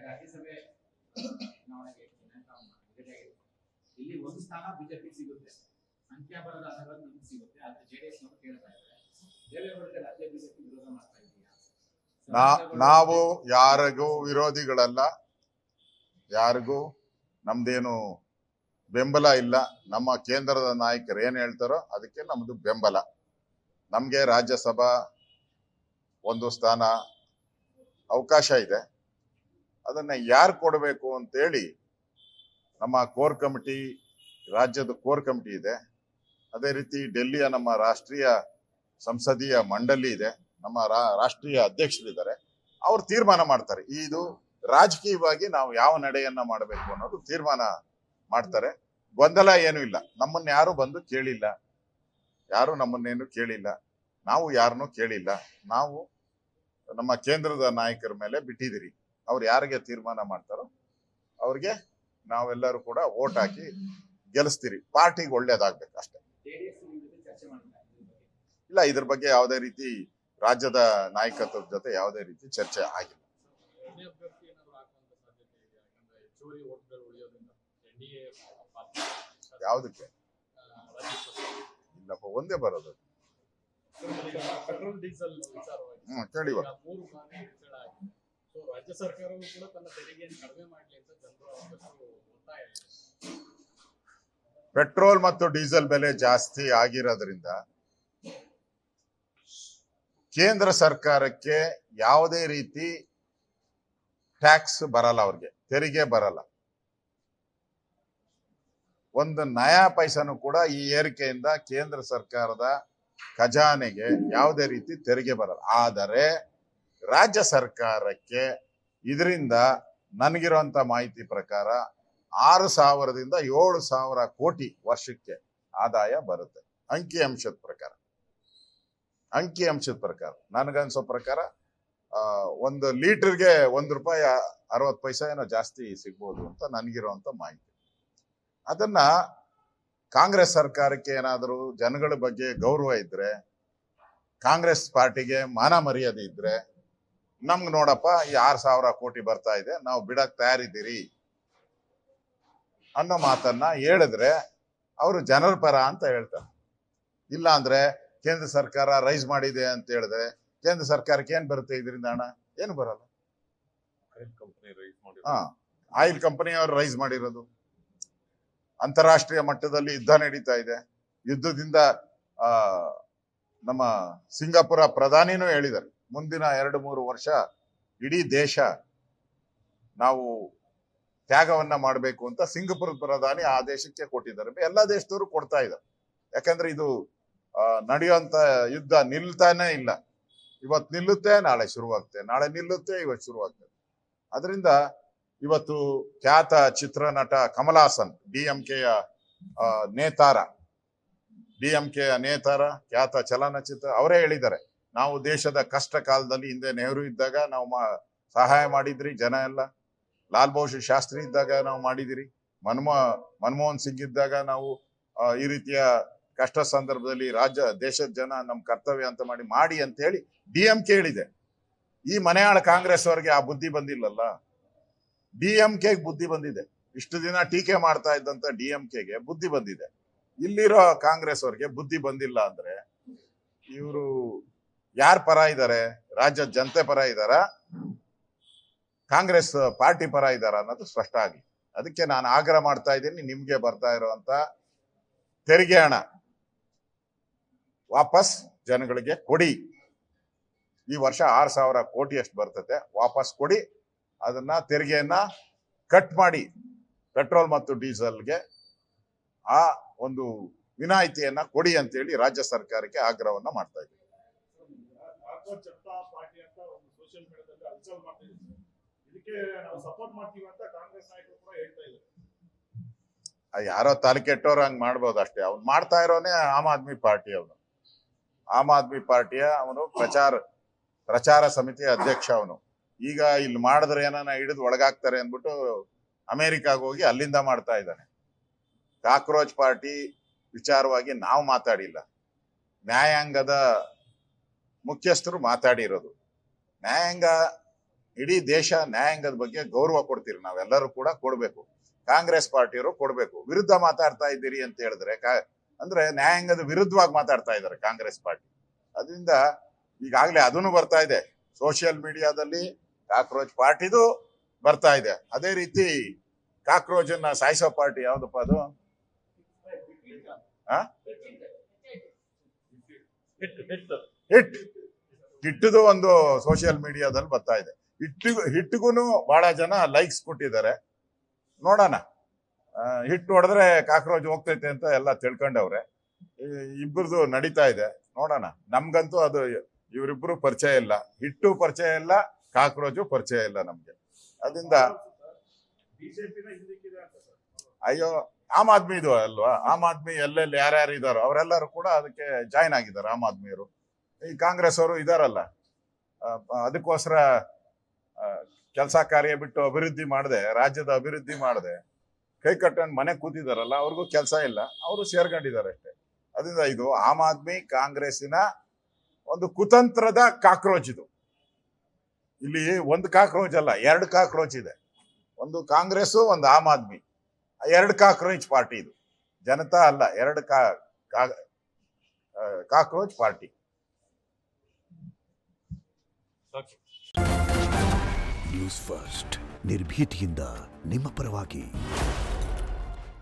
ರಾಜ್ಯಸಭೆ ಚುನಾವಣೆಗೆ ಇಲ್ಲಿ ಒಂದು ಸ್ಥಾನ ಬಿಜೆಪಿ ಸಿಗುತ್ತೆ, ಸಂಖ್ಯಾಬಲದ ಆಧಾರದ ನಮ್ಗೆ ಸಿಗುತ್ತೆ, ಆದ್ರೆ ಜೆಡಿಎಸ್ ನವರು ಕೇಳ್ತಾ ಇದ್ದಾರೆ. ದೇವೇಗೌಡರಿಗೆ ರಾಜ್ಯ ಬಿಜೆಪಿ ವಿರೋಧ ಮಾಡ್ತಾ ಇದೆಯಾ? ನಾವು ಯಾರಿಗೂ ವಿರೋಧಿಗಳಲ್ಲ, ಯಾರಿಗೂ ನಮ್ದೇನು ಬೆಂಬಲ ಇಲ್ಲ. ನಮ್ಮ ಕೇಂದ್ರದ ನಾಯಕರು ಏನ್ ಹೇಳ್ತಾರೋ ಅದಕ್ಕೆ ನಮ್ದು ಬೆಂಬಲ. ನಮ್ಗೆ ರಾಜ್ಯಸಭಾ ಒಂದು ಸ್ಥಾನ ಅವಕಾಶ ಇದೆ, ಅದನ್ನ ಯಾರು ಕೊಡಬೇಕು ಅಂತೇಳಿ ನಮ್ಮ ಕೋರ್ ಕಮಿಟಿ, ರಾಜ್ಯದ ಕೋರ್ ಕಮಿಟಿ ಇದೆ. ಅದೇ ರೀತಿ ಡೆಲ್ಲಿಯ ನಮ್ಮ ರಾಷ್ಟ್ರೀಯ ಸಂಸದೀಯ ಮಂಡಳಿ ಇದೆ, ನಮ್ಮ ರಾಷ್ಟ್ರೀಯ ಅಧ್ಯಕ್ಷರಿದ್ದಾರೆ. ಅವ್ರು ತೀರ್ಮಾನ ಮಾಡ್ತಾರೆ. ಇದು ರಾಜಕೀಯವಾಗಿ ನಾವು ಯಾವ ನಡೆಯನ್ನ ಮಾಡಬೇಕು ಅನ್ನೋದು ತೀರ್ಮಾನ ಮಾಡ್ತಾರೆ. ಗೊಂದಲ ಏನೂ ಇಲ್ಲ. ನಮ್ಮನ್ನ ಯಾರು ಬಂದು ಕೇಳಿಲ್ಲ, ಯಾರು ನಮ್ಮನ್ನೇನು ಕೇಳಿಲ್ಲ, ನಾವು ಯಾರನ್ನೂ ಕೇಳಿಲ್ಲ. ನಾವು ನಮ್ಮ ಕೇಂದ್ರದ ನಾಯಕರ ಮೇಲೆ ಬಿಟ್ಟಿದ್ದೀರಿ. ಅವ್ರು ಯಾರಿಗೆ ತೀರ್ಮಾನ ಮಾಡ್ತಾರೋ ಅವ್ರಿಗೆ ನಾವೆಲ್ಲರೂ ಕೂಡ ವೋಟ್ ಹಾಕಿ ಗೆಲ್ಲಿಸ್ತೀರಿ. ಪಾರ್ಟಿಗೆ ಒಳ್ಳೇದಾಗ್ಬೇಕು ಅಷ್ಟೇ. ಇಲ್ಲ, ಇದ್ರ ಬಗ್ಗೆ ಯಾವುದೇ ರೀತಿ ರಾಜ್ಯದ ನಾಯಕತ್ವದ ಜೊತೆ ಯಾವುದೇ ರೀತಿ ಚರ್ಚೆ ಆಗಿಲ್ಲ. ಯಾವುದಕ್ಕೆ? ಇಲ್ಲಪ್ಪ, ಒಂದೇ ಬರೋದು. ಪೆಟ್ರೋಲ್ ಡೀಸೆಲ್ ಕೇಳಿ. ರಾಜ್ಯ ಸರ್ಕಾರವು ಕೂಡ ತನ್ನ ತೆರಿಗೆಯನ್ನು ಕಡಿಮೆ ಮಾಡಲಿ ಅಂತ ಜನರು ಒತ್ತಾಯ ಇದೆ. ಪೆಟ್ರೋಲ್ ಮತ್ತು ಡೀಸೆಲ್ ಬೆಲೆ ಜಾಸ್ತಿ ಆಗಿರೋದ್ರಿಂದ ಕೇಂದ್ರ ಸರ್ಕಾರಕ್ಕೆ ಯಾವುದೇ ರೀತಿ ಟ್ಯಾಕ್ಸ್ ಬರಲ್ಲ, ಅವ್ರಿಗೆ ತೆರಿಗೆ ಬರಲ್ಲ. ಒಂದು ನಯಾ ಪೈಸನು ಕೂಡ ಈ ಏರಿಕೆಯಿಂದ ಕೇಂದ್ರ ಸರ್ಕಾರದ ಖಜಾನೆಗೆ ಯಾವುದೇ ರೀತಿ ತೆರಿಗೆ ಬರಲ್ಲ. ಆದರೆ ರಾಜ್ಯ ಸರ್ಕಾರಕ್ಕೆ ಇದರಿಂದ ನನಗಿರುವಂತ ಮಾಹಿತಿ ಪ್ರಕಾರ 6,000ದಿಂದ 7,000 ಕೋಟಿ ವರ್ಷಕ್ಕೆ ಆದಾಯ ಬರುತ್ತೆ. ಅಂಕಿಅಂಶದ ಪ್ರಕಾರ ನನಗನ್ಸೋ ಪ್ರಕಾರ 1 ಲೀಟರ್ಗೆ ₹1.60 ಏನೋ ಜಾಸ್ತಿ ಸಿಗ್ಬೋದು ಅಂತ ನನಗಿರುವಂತ ಮಾಹಿತಿ. ಅದನ್ನ ಕಾಂಗ್ರೆಸ್ ಸರ್ಕಾರಕ್ಕೆ ಏನಾದರೂ ಜನಗಳ ಬಗ್ಗೆ ಗೌರವ ಇದ್ರೆ, ಕಾಂಗ್ರೆಸ್ ಪಾರ್ಟಿಗೆ ಮಾನ ಮರ್ಯಾದೆ ಇದ್ರೆ, ನಮ್ಗೆ ನೋಡಪ್ಪ ಈ 6,000 ಕೋಟಿ ಬರ್ತಾ ಇದೆ, ನಾವು ಬಿಡಕ್ ತಯಾರಿದ್ದೀರಿ ಅನ್ನೋ ಮಾತನ್ನ ಹೇಳಿದ್ರೆ ಅವರು ಜನರ ಪರ ಅಂತ ಹೇಳ್ತಾರೆ. ಇಲ್ಲ ಅಂದ್ರೆ ಕೇಂದ್ರ ಸರ್ಕಾರ ರೈಸ್ ಮಾಡಿದೆ ಅಂತ ಹೇಳಿದ್ರೆ ಕೇಂದ್ರ ಸರ್ಕಾರಕ್ಕೆ ಏನ್ ಬರುತ್ತೆ ಇದರಿಂದ? ಹಣ ಏನು ಬರಲ್ಲ. ಆಯಿಲ್ ಕಂಪನಿ ಅವರು ರೈಸ್ ಮಾಡಿರೋದು. ಅಂತಾರಾಷ್ಟ್ರೀಯ ಮಟ್ಟದಲ್ಲಿ ಯುದ್ಧ ನಡೀತಾ ಇದೆ. ಯುದ್ಧದಿಂದ ನಮ್ಮ ಸಿಂಗಾಪುರ ಪ್ರಧಾನಿನೂ ಹೇಳಿದ್ದಾರೆ, ಮುಂದಿನ 2-3 ವರ್ಷ ಇಡೀ ದೇಶ ನಾವು ತ್ಯಾಗವನ್ನ ಮಾಡಬೇಕು ಅಂತ ಸಿಂಗಾಪುರ ಪ್ರಧಾನಿ ಆ ದೇಶಕ್ಕೆ ಕೊಟ್ಟಿದ್ದಾರೆ. ಎಲ್ಲ ದೇಶದವರು ಕೊಡ್ತಾ ಇದ್ದಾರೆ. ಯಾಕಂದ್ರೆ ಇದು ನಡೆಯುವಂತ ಯುದ್ಧ ನಿಲ್ತಾನೆ ಇಲ್ಲ. ಇವತ್ತು ನಿಲ್ಲುತ್ತೆ, ನಾಳೆ ಶುರುವಾಗುತ್ತೆ, ನಾಳೆ ನಿಲ್ಲುತ್ತೆ, ಇವತ್ತು ಶುರುವಾಗ್ತದೆ. ಅದರಿಂದ ಇವತ್ತು ಖ್ಯಾತ ಚಿತ್ರನಟ ಕಮಲ್ ಹಾಸನ್, ಡಿಎಂಕೆಯ ನೇತಾರ, ಖ್ಯಾತ ಚಲನಚಿತ್ರ, ಅವರೇ ಹೇಳಿದ್ದಾರೆ, ನಾವು ದೇಶದ ಕಷ್ಟ ಕಾಲದಲ್ಲಿ ಹಿಂದೆ ನೆಹರು ಇದ್ದಾಗ ನಾವು ಸಹಾಯ ಮಾಡಿದ್ರಿ ಜನ ಎಲ್ಲ, ಲಾಲ್ ಬಹದ್ದೂರ್ ಶಾಸ್ತ್ರಿ ಇದ್ದಾಗ ನಾವು ಮಾಡಿದಿರಿ, ಮನಮೋಹನ್ ಸಿಂಗ್ ಇದ್ದಾಗ ನಾವು ಈ ರೀತಿಯ ಕಷ್ಟ ಸಂದರ್ಭದಲ್ಲಿ ದೇಶದ ಜನ ನಮ್ಮ ಕರ್ತವ್ಯ ಅಂತ ಮಾಡಿ ಅಂತ ಹೇಳಿ ಡಿಎಂಕೆ ಹೇಳಿದೆ. ಈ ಮನೆಯಾಳ ಕಾಂಗ್ರೆಸ್ ಅವರಿಗೆ ಆ ಬುದ್ಧಿ ಬಂದಿಲ್ಲಲ್ಲ. ಡಿಎಂಕೆಗೆ ಬುದ್ಧಿ ಬಂದಿದೆ. ಇಷ್ಟು ದಿನ ಟೀಕೆ ಮಾಡ್ತಾ ಇದ್ದಂತ ಡಿಎಂಕೆಗೆ ಬುದ್ಧಿ ಬಂದಿದೆ. ಇಲ್ಲಿರೋ ಕಾಂಗ್ರೆಸ್ ಅವ್ರಿಗೆ ಬುದ್ಧಿ ಬಂದಿಲ್ಲ ಅಂದ್ರೆ ಇವರು ಯಾರ ಪರ ಇದ್ದಾರೆ? ರಾಜ್ಯದ ಜನತೆ ಪರ ಇದ್ದಾರ, ಕಾಂಗ್ರೆಸ್ ಪಾರ್ಟಿ ಪರ ಇದ್ದಾರ ಅನ್ನೋದು ಸ್ಪಷ್ಟ ಆಗ್ಲಿ. ಅದಕ್ಕೆ ನಾನು ಆಗ್ರಹ ಮಾಡ್ತಾ ಇದ್ದೀನಿ, ನಿಮ್ಗೆ ಬರ್ತಾ ಇರುವಂತ ತೆರಿಗೆ ಹಣ ವಾಪಸ್ ಜನಗಳಿಗೆ ಕೊಡಿ. ಈ ವರ್ಷ 6,000 ಕೋಟಿ ಅಷ್ಟು ಬರ್ತದೆ, ವಾಪಸ್ ಕೊಡಿ. ಅದನ್ನ ತೆರಿಗೆಯನ್ನ ಕಟ್ ಮಾಡಿ ಪೆಟ್ರೋಲ್ ಮತ್ತು ಡೀಸೆಲ್ಗೆ ಆ ಒಂದು ವಿನಾಯಿತಿಯನ್ನ ಕೊಡಿ ಅಂತೇಳಿ ರಾಜ್ಯ ಸರ್ಕಾರಕ್ಕೆ ಆಗ್ರಹವನ್ನ ಮಾಡ್ತಾ ಇದ್ದೀವಿ. ಯಾರೋ ತಲೆ ಕೆಟ್ಟವ್ರು ಹಂಗ್ ಮಾಡ್ಬೋದು ಅಷ್ಟೇ. ಅವ್ನು ಮಾಡ್ತಾ ಇರೋನೇ ಆಮ್ ಆದ್ಮಿ ಪಾರ್ಟಿ. ಆಮ್ ಆದ್ಮಿ ಪಾರ್ಟಿಯ ಅವನು ಪ್ರಚಾರ ಸಮಿತಿಯ ಅಧ್ಯಕ್ಷ. ಅವನು ಈಗ ಇಲ್ಲಿ ಮಾಡಿದ್ರೆ ಏನಾನ ಹಿಡಿದು ಒಳಗಾಗ್ತಾರೆ ಅಂದ್ಬಿಟ್ಟು ಅಮೆರಿಕಾಗ ಹೋಗಿ ಅಲ್ಲಿಂದ ಮಾಡ್ತಾ ಇದ್ದಾನೆ. ಕಾಕ್ರೋಚ್ ಪಾರ್ಟಿ ವಿಚಾರವಾಗಿ ನಾವು ಮಾತಾಡಿಲ್ಲ, ನ್ಯಾಯಾಂಗದ ಮುಖ್ಯಸ್ಥರು ಮಾತಾಡಿರೋದು. ನ್ಯಾಯಾಂಗ ಇಡೀ ದೇಶ ನ್ಯಾಯಾಂಗದ ಬಗ್ಗೆ ಗೌರವ ಕೊಡ್ತೀರಿ, ನಾವೆಲ್ಲರೂ ಕೂಡ ಕೊಡ್ಬೇಕು. ಕಾಂಗ್ರೆಸ್ ಪಾರ್ಟಿಯವರು ಕೊಡ್ಬೇಕು. ವಿರುದ್ಧ ಮಾತಾಡ್ತಾ ಇದ್ದೀರಿ ಅಂತ ಹೇಳಿದ್ರೆ ಅಂದ್ರೆ ನ್ಯಾಯಾಂಗದ ವಿರುದ್ಧವಾಗಿ ಮಾತಾಡ್ತಾ ಇದ್ದಾರೆ ಕಾಂಗ್ರೆಸ್ ಪಾರ್ಟಿ. ಅದರಿಂದ ಈಗಾಗಲೇ ಅದನ್ನು ಬರ್ತಾ ಇದೆ ಸೋಷಿಯಲ್ ಮೀಡಿಯಾದಲ್ಲಿ, ಕಾಕ್ರೋಚ್ ಪಾರ್ಟಿದು ಬರ್ತಾ ಇದೆ. ಅದೇ ರೀತಿ ಕಾಕ್ರೋಚ್ ಅನ್ನ ಸಾಯಿಸೋ ಪಾರ್ಟಿ ಯಾವ್ದಪ್ಪ ಅದು? ಹಿಟ್ಟದು ಒಂದು ಸೋಷಿಯಲ್ ಮೀಡಿಯಾದಲ್ಲಿ ಬರ್ತಾ ಇದೆ. ಹಿಟ್ಟಿಗೂ ಬಹಳ ಜನ ಲೈಕ್ಸ್ ಕೊಟ್ಟಿದ್ದಾರೆ. ನೋಡೋಣ, ಹಿಟ್ಟು ಹೊಡೆದ್ರೆ ಕಾಕ್ರೋಚ್ ಹೋಗ್ತೈತೆ ಅಂತ ಎಲ್ಲ ತಿಳ್ಕೊಂಡವ್ರೆ. ಇಬ್ಬರದು ನಡೀತಾ ಇದೆ, ನೋಡೋಣ. ನಮ್ಗಂತೂ ಅದು ಇವರಿಬ್ರು ಪರಿಚಯ ಇಲ್ಲ, ಹಿಟ್ಟು ಪರಿಚಯ ಇಲ್ಲ, ಕಾಕ್ರೋಚು ಪರಿಚಯ ಇಲ್ಲ ನಮ್ಗೆ. ಅದರಿಂದ ಅಯ್ಯೋ, ಆಮ್ ಆದ್ಮಿದು ಅಲ್ವಾ? ಆಮ್ ಆದ್ಮಿ ಎಲ್ಲೆಲ್ಲಿ ಯಾರ್ಯಾರು ಇದಾರೋ ಅವರೆಲ್ಲರೂ ಕೂಡ ಅದಕ್ಕೆ ಜಾಯ್ನ್ ಆಗಿದ್ದಾರೆ. ಆಮ್ ಆದ್ಮಿಯವರು, ಈ ಕಾಂಗ್ರೆಸ್ ಅವರು ಇದಾರಲ್ಲ, ಅದಕ್ಕೋಸ್ಕರ ಕೆಲಸ ಕಾರ್ಯ ಬಿಟ್ಟು ಅಭಿವೃದ್ಧಿ ಮಾಡದೆ, ರಾಜ್ಯದ ಅಭಿವೃದ್ಧಿ ಮಾಡದೆ ಕೈ ಕಟ್ಟಂಡು ಮನೆ ಕೂತಿದಾರಲ್ಲ, ಅವ್ರಿಗೂ ಕೆಲಸ ಇಲ್ಲ, ಅವರು ಸೇರ್ಕೊಂಡಿದ್ದಾರೆ ಅಷ್ಟೇ. ಅದರಿಂದ ಇದು ಆಮ್ ಆದ್ಮಿ ಕಾಂಗ್ರೆಸ್ಸಿನ ಒಂದು ಕುತಂತ್ರದ ಕಾಕ್ರೋಚ್ ಇದು. ಇಲ್ಲಿ ಒಂದು ಕಾಕ್ರೋಚ್ ಅಲ್ಲ, 2 ಕಾಕ್ರೋಚ್ ಇದೆ. ಒಂದು ಕಾಂಗ್ರೆಸ್, ಒಂದು ಆಮ್ ಆದ್ಮಿ, 2 ಕಾಕ್ರೋಚ್ ಪಾರ್ಟಿ ಇದು. ಜನತಾ ಅಲ್ಲ, 2 ಕಾಕ್ರೋಚ್ ಪಾರ್ಟಿ. ನ್ಯೂಸ್ ಫಸ್ಟ್, ನಿರ್ಭೀತಿಯಿಂದ ನಿಮ್ಮ ಪರವಾಗಿ.